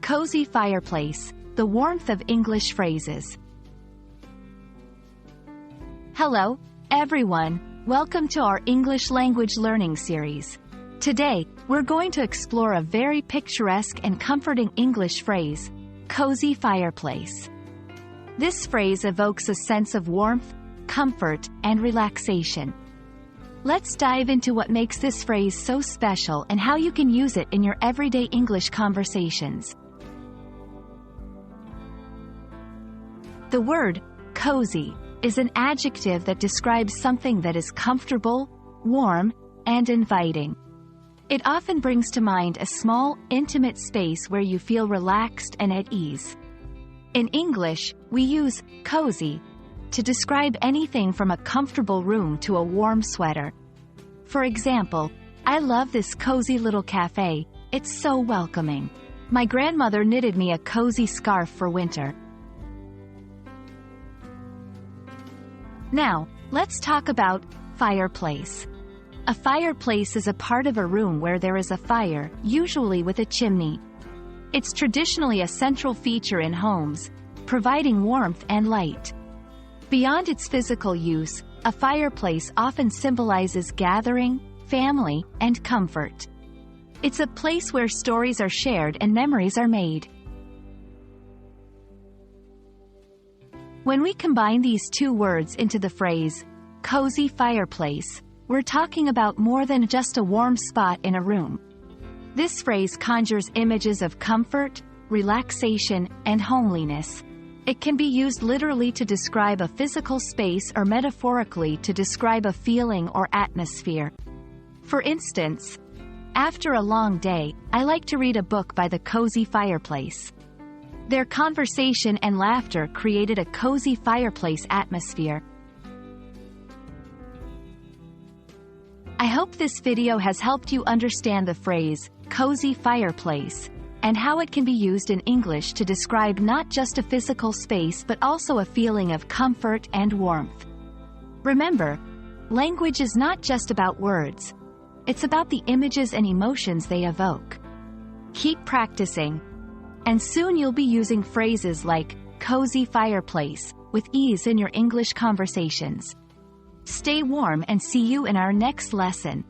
Cozy fireplace, the warmth of English phrases. Hello, everyone. Welcome to our English language learning series. Today, we're going to explore a very picturesque and comforting English phrase, cozy fireplace. This phrase evokes a sense of warmth, comfort, and relaxation. Let's dive into what makes this phrase so special and how you can use it in your everyday English conversations. The word cozy is an adjective that describes something that is comfortable, warm, and inviting. It often brings to mind a small, intimate space where you feel relaxed and at ease. In English, we use cozy to describe anything from a comfortable room to a warm sweater. For example, I love this cozy little cafe, it's so welcoming. My grandmother knitted me a cozy scarf for winter. Now, let's talk about fireplace. A fireplace is a part of a room where there is a fire, usually with a chimney. It's traditionally a central feature in homes, providing warmth and light. Beyond its physical use, a fireplace often symbolizes gathering, family, and comfort. It's a place where stories are shared and memories are made. When we combine these two words into the phrase, cozy fireplace, we're talking about more than just a warm spot in a room. This phrase conjures images of comfort, relaxation, and homeliness. It can be used literally to describe a physical space or metaphorically to describe a feeling or atmosphere. For instance, after a long day, I like to read a book by the cozy fireplace. Their conversation and laughter created a cozy fireplace atmosphere. I hope this video has helped you understand the phrase, cozy fireplace, and how it can be used in English to describe not just a physical space but also a feeling of comfort and warmth. Remember, language is not just about words. It's about the images and emotions they evoke. Keep practicing, and soon you'll be using phrases like cozy fireplace with ease in your English conversations. Stay warm and see you in our next lesson.